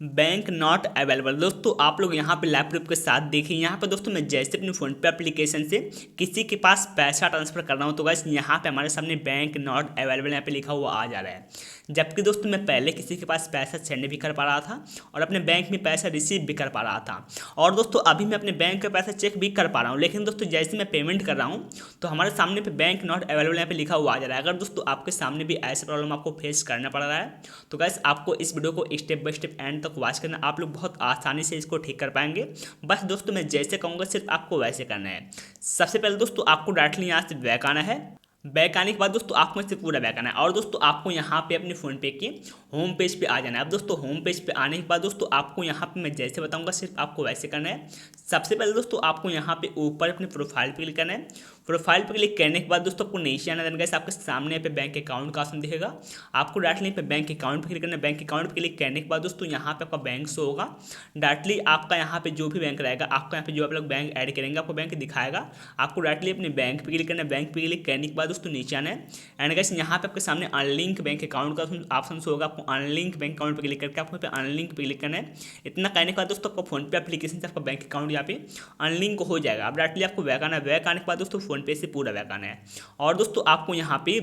Bank not available. दोस्तों आप लोग यहाँ पे लैपटॉप के साथ देखिए, यहाँ पे दोस्तों मैं जैसे अपने फ़ोन पे एप्लीकेशन से किसी के पास पैसा ट्रांसफर कर रहा हूँ तो गाइस यहाँ पे हमारे सामने बैंक नॉट अवेलेबल यहाँ पे लिखा हुआ आ जा रहा है। जबकि दोस्तों मैं पहले किसी के पास पैसा सेंड भी कर पा रहा था और अपने बैंक में पैसा रिसीव भी कर पा रहा था, और दोस्तों अभी मैं अपने बैंक का पैसा चेक भी कर पा रहा हूँ। लेकिन दोस्तों जैसे मैं पेमेंट कर रहा हूँ तो हमारे सामने पे बैंक नॉट अवेलेबल यहाँ पे लिखा हुआ आ जा रहा है। अगर दोस्तों आपके सामने भी ऐसा प्रॉब्लम आपको फेस करना पड़ रहा है तो गाइस आपको इस वीडियो को स्टेप बाय स्टेप एंड तक वॉच करना, आप लोग बहुत आसानी से इसको ठीक कर पाएंगे। बस दोस्तों मैं जैसे कहूँगा सिर्फ आपको वैसे करना है। सबसे पहले दोस्तों आपको डायरेक्टली यहाँ से बैक आना है। बैक आने के बाद दोस्तों आपको इससे पूरा बैक आना है और दोस्तों आपको यहाँ पे अपने फ़ोन पे के होम पेज पे आ जाना है। अब दोस्तों होम पेज पे आने के बाद दोस्तों आपको यहाँ पे मैं जैसे बताऊँगा सिर्फ आपको वैसे करना है। सबसे पहले दोस्तों आपको यहाँ पे ऊपर अपने प्रोफाइल पे क्लिक करना है। प्रोफाइल पे क्लिक करने के बाद दोस्तों आपको नीचे आना है। आपके सामने पे बैंक अकाउंट का ऑप्शन दिखेगा, आपको डायरेक्टली पे बैंक अकाउंट पे क्लिक करना है। बैंक अकाउंट पे क्लिक करने के बाद दोस्तों यहाँ पे आपका बैंक शो होगा। डायरेक्टली आपका यहाँ पे जो भी बैंक रहेगा, आपका यहाँ पे जो आप लोग बैंक ऐड करेंगे आपको बैंक दिखाएगा। आपको डायरेक्टली अपने बैंक पे क्लिक करना है। बैंक पे क्लिक करने के बाद दोस्तों नीचे आना है। एंड गाइस यहाँ पे आपके सामने अनलिंक बैंक अकाउंट का ऑप्शन शो होगा। आपको अनलिंक बैंक अकाउंट पे क्लिक करके आपको पे अनलिंक पे क्लिक करना है। इतना करने के बाद दोस्तों आपको फोन पे एप्लीकेशन से आपका बैंक अकाउंट यहाँ पे अनलिंक हो जाएगा। अब डायरेक्टली आपको बैक आना है। बैक आने के बाद दोस्तों फोन पे से पूरा बैक आना है और दोस्तों आपको यहाँ पे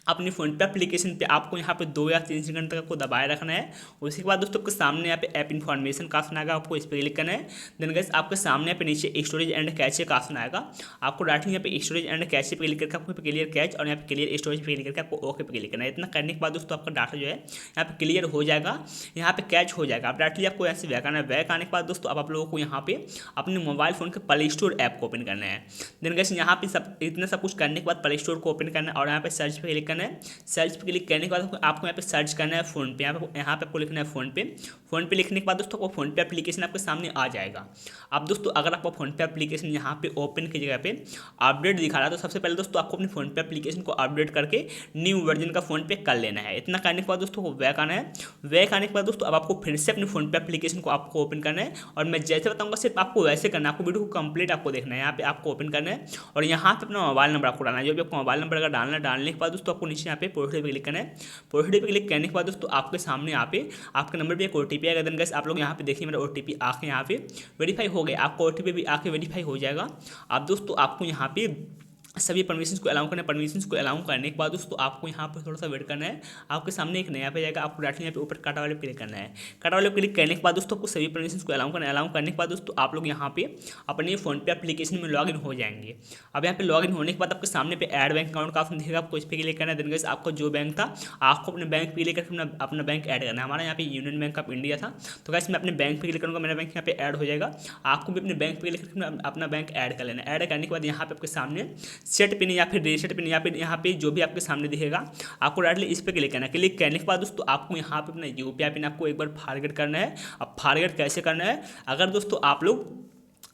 अपनी फ़ोन पे एप्लीकेशन पे आपको यहाँ पे 2 या 3 सेकंड तक आपको दबाए रखना है। उसके बाद दोस्तों आपके सामने यहाँ पे ऐप इन्फॉर्मेशन का ऑप्शन आएगा, आपको इस पर क्लिक करना है। देन गाइस आपके सामने यहाँ पे नीचे स्टोरेज एंड कैचे का ऑप्शन आएगा। आपको डायरेक्टली यहाँ पे स्टोरेज एंड कैचे पे क्लिक करके आपको क्लियर कैच और यहाँ पे क्लियर स्टोरेज पे क्लिक करके आपको ओके पे क्लिक करना है। इतना करने के बाद दोस्तों आपका डाटा जो है यहाँ पे क्लियर हो जाएगा, यहाँ पे कैच हो जाएगा। अब डायरेक्टली आपको यहाँ से बैक आना है। बैक आने के बाद दोस्तों आप लोगों को यहाँ पे अपने मोबाइल फ़ोन के प्ले स्टोर ऐप को ओपन करना है। देन गाइस यहाँ पे इतना सब कुछ करने के बाद प्ले स्टोर को ओपन करना है और यहाँ पे सर्च पे क्लिक करना है। सर्च पे क्लिक करने के बाद आपको यहाँ पे सर्च करना है फ़ोन पे। यहाँ पे आपको लिखना है फ़ोन पे। फ़ोन पे लिखने के बाद दोस्तों आपको फ़ोन पे एप्लीकेशन आपके सामने आ जाएगा। अब दोस्तों अगर आपको फ़ोन पे एप्लीकेशन यहाँ पे ओपन की जगह पे अपडेट दिखा रहा है तो सबसे पहले दोस्तों आपको अपने फ़ोन पे एप्लीकेशन को अपडेट करके न्यू वर्जन का फ़ोन पे कर लेना है। इतना करने के बाद दोस्तों को बैक आना है। बैक आने के बाद दोस्तों अब आपको फिर से अपने फ़ोन पे एप्लीकेशन को आपको ओपन करना है और मैं जैसे बताऊँगा सिर्फ आपको वैसे करना है। आपको वीडियो को कंप्लीट आपको देखना है। यहाँ पे आपको ओपन करना है और यहाँ पे अपना मोबाइल नंबर आपको डालना है। जो भी आपको मोबाइल नंबर अगर डालने के बाद दोस्तों आपको नीचे यहाँ पे पोर्टल पे क्लिक करना है। पोर्टल पे क्लिक करने के बाद दोस्तों आपके सामने यहाँ पे आपके नंबर पे एक ओटीपी आएगा। देन गाइस आप लोग यहाँ पे देखिए मेरा ओटीपी आके यहाँ पे वेरीफाई हो गया। आपका ओटीपी भी आके वेरीफाई हो जाएगा। अब दोस्तों आपको यहाँ पे सभी परमिशंस को अलाउ करना है। परमिशंस को अलाउ करने के बाद दोस्तों आपको यहाँ पर थोड़ा सा वेट करना है। आपके सामने एक नया पेज आएगा, आपको डायरेक्टली यहाँ पे ऊपर काटा वाले क्लिक करना है। काटा वाले क्लिक करने के बाद दोस्तों आपको सभी परमिशंस को अलाउ करना है। अलाउ करने के बाद दोस्तों आप लोग यहाँ पे अपने फ़ोन पे एप्लीकेशन में लॉगिन हो जाएंगे। अब यहाँ पे लॉगिन होने के बाद आपके सामने पे ऐड बैंक अकाउंट का ऑप्शन दिखेगा, आपको इस पर क्लिक करना है। देन गाइस आपका जो बैंक था आपको अपने बैंक पे क्लिक करके अपना बैंक ऐड करना है। हमारा यहाँ पे यूनियन बैंक ऑफ इंडिया था तो गाइस मैं अपने बैंक पे क्लिक करूँगा, मेरा बैंक यहाँ पे ऐड हो जाएगा। आपको भी अपने बैंक पे क्लिक करके अपना बैंक ऐड कर लेना है। ऐड करने के बाद यहाँ पे आपके सामने सेट पिन या फिर रीसेट पिन यहाँ पे जो भी आपके सामने दिखेगा आपको डायरेक्टली इस पर क्लिक करना है। क्लिक करने के बाद दोस्तों आपको यहाँ पे अपना यूपीआई पिन आपको एक बार फॉरगेट करना है। अब फॉरगेट कैसे करना है, अगर दोस्तों आप लोग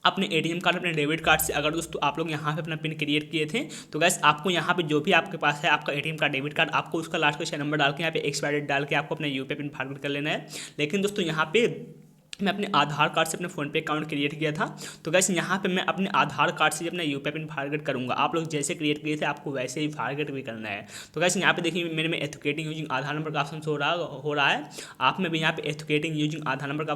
अपने एटीएम कार्ड अपने डेबिट कार्ड से अगर दोस्तों आप लोग यहाँ पे अपना पिन क्रिएट किए थे तो गैस आपको यहाँ पे जो भी आपके पास है आपका एटीएम कार्ड डेबिट कार्ड आपको उसका लास्ट का 6 नंबर डाल के यहाँ पे एक्सपायरी डेट डाल के आपको अपना यूपीआई पिन फॉरगेट कर लेना है। लेकिन दोस्तों यहाँ पे मैं अपने आधार कार्ड से अपने फ़ोन पे अकाउंट क्रिएट किया था तो गैस यहाँ पे मैं अपने आधार कार्ड से अपना यूपीआई पिन फॉरगेट करूँगा। आप लोग जैसे क्रिएट किए थे आपको वैसे ही फॉरगेट भी करना है। तो गैस यहाँ पे देखिए मेरे में एथुकेटिंग यूजिंग आधार नंबर का ऑप्शन हो रहा है। आप में भी यहाँ पे एथुकेटिंग यूजिंग आधार नंबर का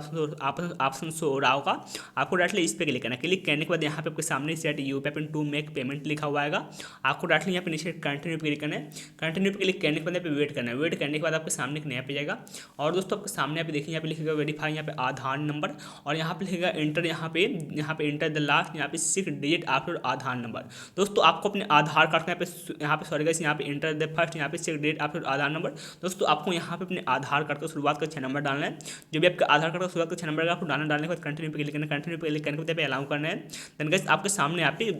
ऑप्शन शो हो रहा होगा। आपको डायरेक्टली इस पर क्लिक करना है। क्लिक करने के बाद यहाँ पे आपके सामने set UPI pin to make payment लिखा हुआ आएगा। आपको डायरेक्टली यहाँ पे नीचे कंटिन्यू पे क्लिक करना है। कंटिन्यू पे क्लिक करने के बाद यहाँ पे वेट करना है। वेट करने के बाद आपके सामने एक नया पेज आएगा और दोस्तों आपके सामने यहाँ पे देखिए यहाँ पे लिखेगा वेरीफाई यहाँ पे आधार नंबर और यहाँ पे लिखेगा इंटर यहाँ पे इंटर द लास्ट यहाँ पे 6 डिजिट आफ्टर आधार नंबर। दोस्तों आपको अपने आधार कार्ड का यहाँ पे सॉरी गाइस यहाँ पे इंटर द फर्स्ट यहाँ पे 6 डिजिट आफ्टर आधार नंबर। दोस्तों आपको यहाँ पे अपने आधार कार्ड का शुरुआत का 6 नंबर डालना है। जो भी आपका आधार कार्ड का शुरुआत का 6 नंबर का आपको डालने के बाद कंटिन्यू पे क्लिक करना है। कंटिन्यू पे क्लिक करने के बाद अलाउ करना है। देन गाइस आपके सामने यहाँ पे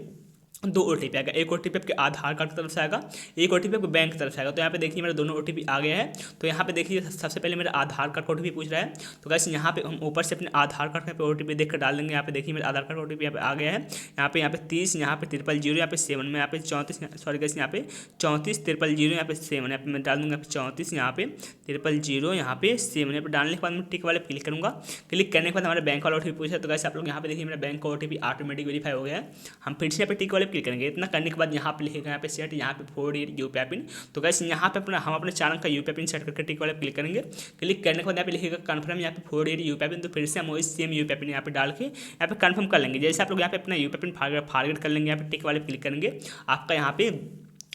2 ओटीपी आएगा। एक ओटीपी आपके आधार कार्ड की तरफ से आएगा, एक ओटीपी आपके बैंक की तरफ से आएगा। तो यहाँ पे देखिए मेरे दोनों ओटीपी आ गए हैं। तो यहाँ पे देखिए सबसे पहले मेरा आधार कार्ड का ओटीपी पूछ रहा है तो गाइस यहाँ पे हम ऊपर से अपने आधार कार्ड पे ओटीपी देख कर डाल देंगे। यहाँ पे देखिए मेरा आधार कार्ड का ओटीपी यहाँ पे आ गया है। यहाँ पे 30 यहाँ पे 000 यहाँ पे 7 में यहाँ पे 34 सॉरी गाइस यहाँ पे 34 000 यहाँ पे 7 यहाँ पे मैं डाल दूँगा 34 यहाँ पे 000 यहाँ पे 7 यहाँ पे डालने के बाद मैं टिक वाले क्लिक करूँगा। क्लिक करने के बाद हमारे बैंक वाला ओटीपी पूछा तो गाइस आप लोग यहाँ पे देखिए मेरा बैंक का ओटीपी ऑटोमेटिक वेरीफाई हो गया है। हम फिर से यहाँ पे टिक वाले पे क्लिक करेंगे। इतना करने के बाद यहाँ पे लिखेगा यहाँ पे सेट यहाँ पे 4 डिजिट यूपीआई पिन। तो गाइस यहाँ पे हम अपने चैनल का यूपीआई पिन सेट करके टिक वाले क्लिक करेंगे। क्लिक करने के बाद यहाँ पे लिखेगा कन्फर्म यहाँ पे 4 डिजिट यूपीआई पिन। तो फिर से हम वही सेम यूपीआई पिन यहाँ पे डाल के यहाँ पे कन्फर्म कर लेंगे। जैसे आप लोग यहाँ पे अपना यूपीआई पिन फॉरगेट कर लेंगे, यहाँ पे टिक वाले क्लिक करेंगे, आपका यहाँ पे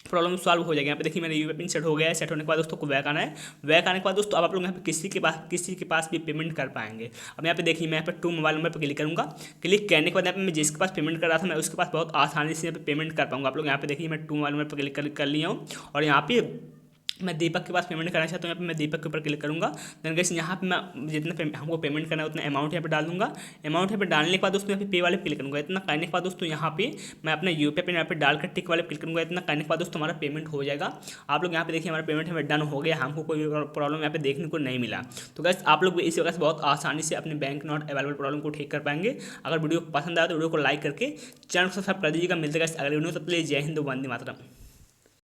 प्रॉब्लम सॉल्व हो जाएगा। यहाँ पे देखिए मेरा यूपीआई पिन सेट हो गया है। सेट होने के बाद दोस्तों को बैक आना है। बैक आने के बाद दोस्तों अब आप लोग यहाँ पे किसी के पास भी पेमेंट कर पाएंगे। अब यहाँ पे देखिए मैं यहाँ पे 2 मोबाइल नंबर पर क्लिक करूँगा। क्लिक करने के बाद यहाँ पे मैं जिसके पास पेमेंट कर रहा था मैं उसके पास बहुत आसानी से यहाँ पे पेमेंट कर पाऊँगा। आप लोग यहाँ पे देखिए मैं 2 मोबाइल नंबर पर क्लिक कर लिया हूँ और यहाँ पे मैं दीपक के पास पेमेंट करना चाहता हूँ। यहाँ पे मैं दीपक के ऊपर क्लिक करूँगा। देन गाइस यहाँ पे मैं जितना हमको पेमेंट करना है उतना अमाउंट यहाँ पे डाल दूँगा। अमाउंट यहाँ पे डालने के बाद दोस्तों यहाँ पे पे वाले पे क्लिक करूँगा। इतना करने के बाद दोस्तों यहाँ पे मैं अपना यूपीआई पिन यहाँ पे डालकर टिक वाले क्लिक करूँगा। इतना करने के बाद दोस्तों हमारा पेमेंट हो जाएगा। आप लोग यहाँ पे देखिए हमारा पेमेंट हमें डन हो गया, हमको कोई प्रॉब्लम यहाँ पे देखने को नहीं मिला। तो गाइस आप लोग इस वजह से बहुत आसानी से अपने बैंक नॉट अवेलेबल प्रॉब्लम को ठीक कर पाएंगे। अगर वीडियो पसंद आए तो वीडियो को लाइक करके चैनल को सब्सक्राइब कर दीजिएगा। मिलते गाइस अगले वीडियो, तब तक के लिए जय हिंद, वंदे मातरम।